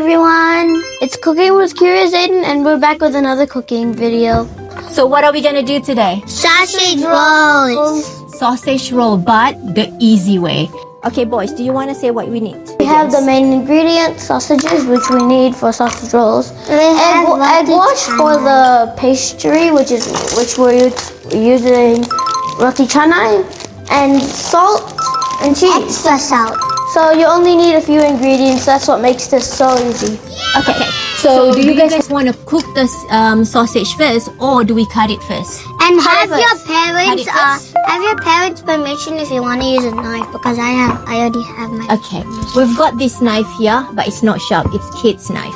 everyone, it's Cooking with Curious Zayden and we're back with another cooking video. So what are we gonna do today? Sausage rolls. Sausage roll, but the easy way. Okay, boys, do you want to say what we need? We have the main ingredients, sausages, which we need for sausage rolls. Egg wash for the pastry, which we're using roti canai, and salt and cheese. Extra salt. So you only need a few ingredients. That's what makes this so easy. Okay, so do you guys want to cook the sausage first, or do we cut it first? And Cut it have your parents' permission if you want to use a knife, because I already have my. Okay, we've got this knife here, but it's not sharp. It's kid's knife.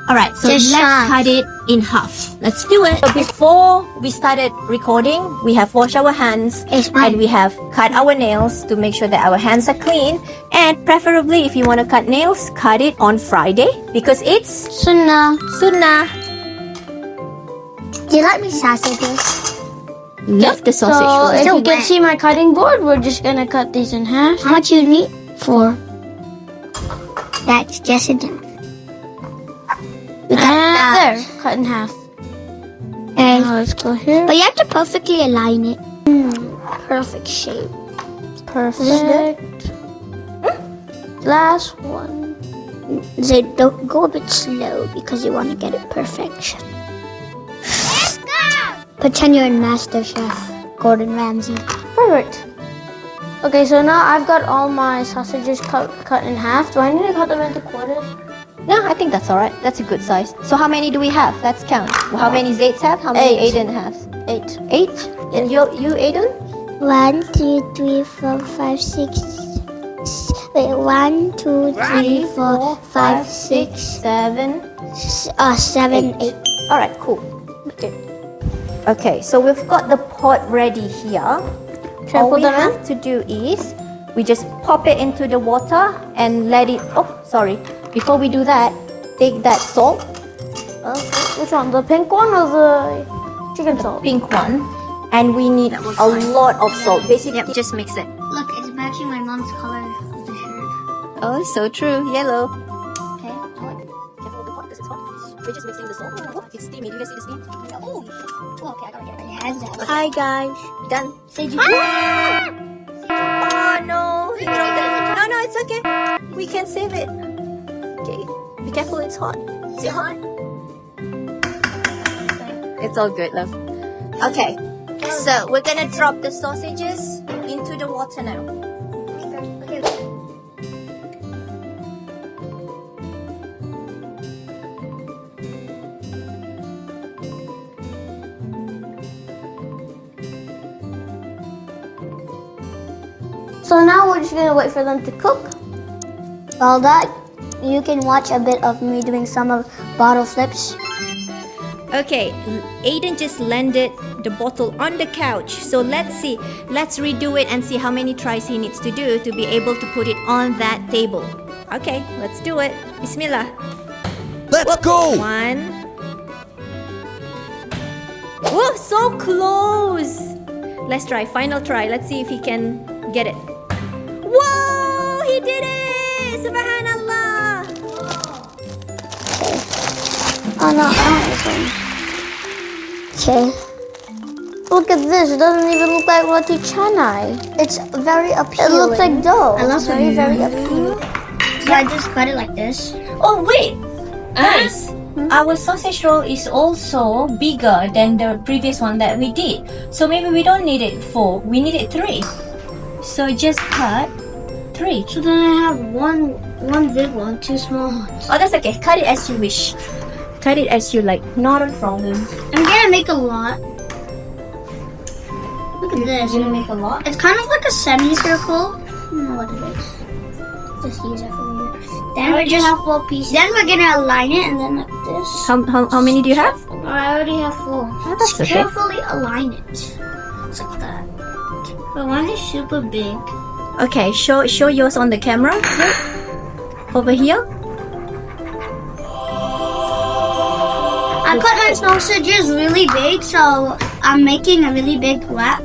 All right, so Just let's sharp. cut it in half. Let's do it. So before we started recording, we have washed our hands It's fine. and we have cut our nails to make sure that our hands are clean. And preferably, if you want to cut nails, cut it on Friday because it's Sunnah. Sunnah. Do you like me sausages? Love the sausage So roll. if So you can wet. see my cutting board, we're just gonna cut these in half. How much you need? 4. That's just enough. And there, cut in half. And Now let's go here. but you have to perfectly align it. Perfect shape. Perfect. Last one. So don't go a bit slow because you want to get it perfection. Pretend you're in MasterChef, Gordon Ramsay. Perfect. Okay, so now I've got all my sausages cut in half. Do I need to cut them into quarters? No, I think that's all right. That's a good size. So how many do we have? Let's count. How many Zayds have? How many 8. Aiden has? 8. 8? And you Aiden? 1, 2, 3, 4, 5, 6. Wait, 1, 2, 3, 4, 5, 6, 7. 7, 8. All right, cool. Okay, so we've got the pot ready here. Should I All put we them in? have to do is we just pop it into the water and let it. Oh, sorry. Before we do that, take that salt, Okay. Which one? The pink one or the chicken salt? pink one, and we need a lot of salt. Basically, just mix it. Look, it's matching my mom's color of the shirt. Oh, so true. Yellow. Okay. Careful of the pot because it's hot. We're just mixing the salt. Oh, it's steamy. Do you guys see the steam? Oh. Okay, I gotta get my hands out. Hi guys. Done. Say you Oh no. You dropped it. No, it's okay. We can save it. Okay. Be careful. It's hot. Is it hot? It's all good, love. Okay. So we're gonna drop the sausages into the water now. So now we're just gonna wait for them to cook. While that, you can watch a bit of me doing some of bottle flips. Okay, Aiden just landed the bottle on the couch. So let's see. Let's redo it and see how many tries he needs to do to be able to put it on that table. Okay, let's do it. Bismillah. Let's go! 1. Whoa, so close! Let's try. Final try. Let's see if he can get it. Whoa! He did it! Subhanallah! Oh no, I want this one. Okay. Look at this. It doesn't even look like roti canai. It's very It appealing. looks like dough. I love It's very, it. very appealing. So I just cut it like this. Oh wait, guys, our sausage roll is also bigger than the previous one that we did. So maybe we don't need it 4, we need it 3. So just cut 3. So then I have one big one, 2 small ones. Oh, that's okay. Cut it as you wish. Cut it as you like. Not a problem. I'm gonna make a lot. Look at this. You make a lot. It's kind of like a semicircle. I don't know what it is. Just use it for me. Then we're just have 4 pieces. Then we're gonna align it and then like this. How many do you have? I already have 4. Oh, that's Just okay. carefully align it. Just like that. But one is super big. Okay, show yours on the camera. Over here. I cut my sausages really big, so I'm making a really big wrap.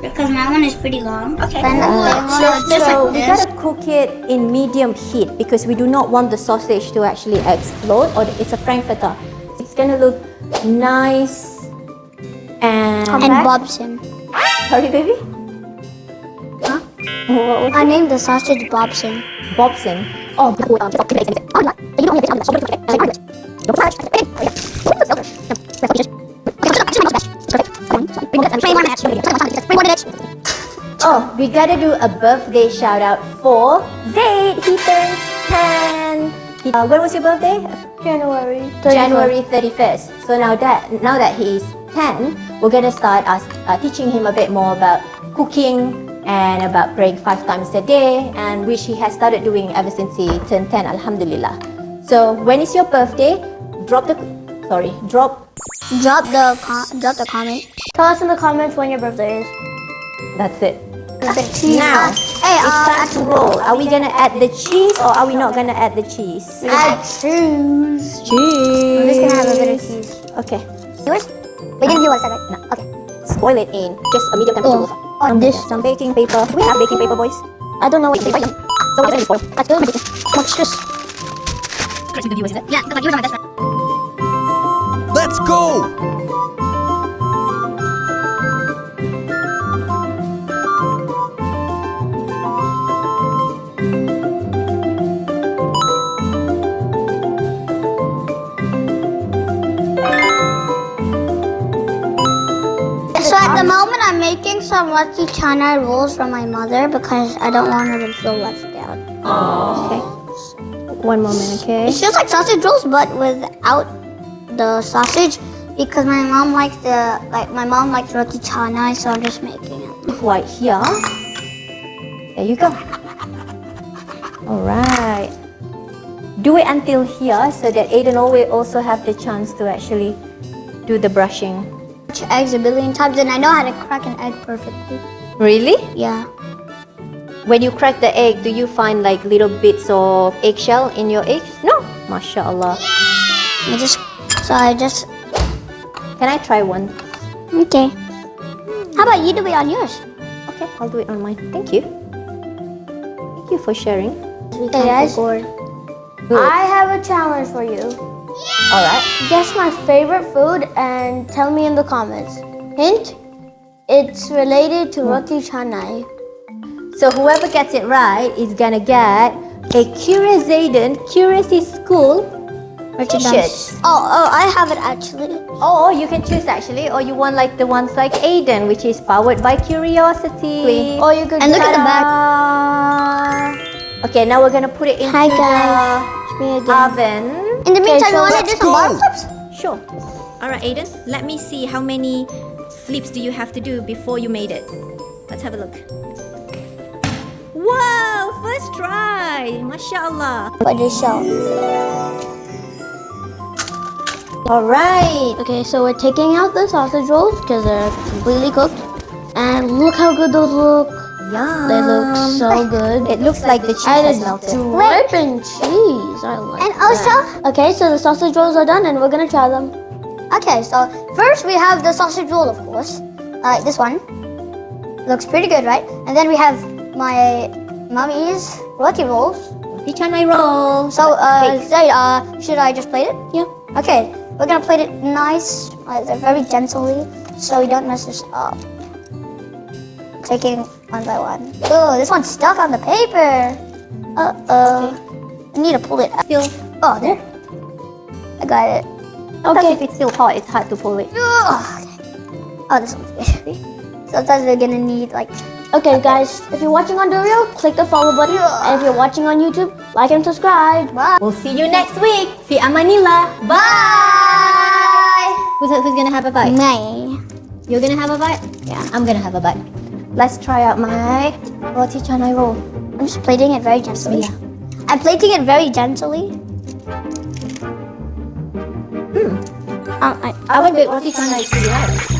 because my one is pretty long. Okay. Then the flame one is just So like we this. gotta cook it in medium heat because we do not want the sausage to actually explode, or it's a frankfurter. It's gonna look nice and Bobson. Sorry, baby. Huh? What was I named the sausage Bobson. Bobson. Oh, oh, we gotta do a birthday shout out for Zayd. He turns 10. When was your birthday? January. January 31st. So now that he's 10, we're gonna start teaching him a bit more about cooking and about praying 5 times a day, and which he has started doing ever since he turned 10. Alhamdulillah. So when is your birthday? Drop the comment. Tell us in the comments when your birthday is. That's it. Now, Now, it's time to roll. Are we gonna add the cheese or are we not gonna add the cheese? I choose. Cheese. I'm just gonna have a bit of cheese. Okay. Yours? We didn't do one second. No. Okay. Spoil it in just a medium temperature water. On this. Some baking paper. We have baking paper, boys. I don't know what So we're gonna spoil. That's good. Watch this. The viewers, is it? Yeah, because like, yours are my best friend. Let's go! So at the moment, I'm making some roti canai rolls for my mother because I don't want her to feel left out. Okay. One moment, okay? It feels like sausage rolls, but without the sausage because my mom likes roti canai, so I'm just making it. Right here. There you go. Alright. Do it until here so that Aiden will also have the chance to actually do the brushing. Eggs a billion times, and I know how to crack an egg perfectly. Really? Yeah. When you crack the egg, do you find like little bits of eggshell in your eggs? No. MashaAllah. I just. Can I try one? Okay. How about you do it on yours? Okay, I'll do it on mine. Thank you. Thank you for sharing. Hey guys. Good. I have a challenge for you. Alright. Guess my favorite food and tell me in the comments. Hint, it's related to roti canai. So whoever gets it right is gonna get a Curious Zayden, Curious is School t-shirts. Oh, I have it actually. Oh, you can choose actually, or you want like the ones like Aiden, which is powered by curiosity. Or you could And look at the back. back. Okay, now we're gonna put it into Hi guys. It's me the again. oven. In the meantime, so you want to let's do some go. bar flips? Sure. All right, Aiden, let me see how many flips do you have to do before you made it. Let's have a look. Wow, first try. MashaAllah. For the show. All right. Okay, so we're taking out the sausage rolls because they're completely cooked. And look how good those look. Yum. They look so good. It looks like the cheese And has it's melted. dripping cheese. I like And that. also, Okay, so the sausage rolls are done and we're gonna try them. okay, so first we have the sausage roll, of course. This one. Looks pretty good, right? And then we have my mommy's roti rolls. Canai roll. So, Zayd, should I just plate it? Yeah. Okay, we're gonna plate it nice, very gently, so we don't mess this up. Taking one by one. Oh, this one's stuck on the paper. Uh-oh. I need to pull it out. Still, Oh, there. I got it. sometimes if it's still hot, it's hard to pull it. Oh, okay. Oh, this one's good. Sometimes we're gonna need like. Okay, guys, if you're watching on Durioo, click the follow button. And if you're watching on YouTube, like and subscribe. Bye. We'll see you next week. Fi amanillah. Bye. Who's gonna have a bite? Me. You're gonna have a bite? Yeah, I'm gonna have a bite. Let's try out my roti canai roll. I'm just plating it very gently. Yeah. I'm plating it very gently. I would make roti canai is pretty hard.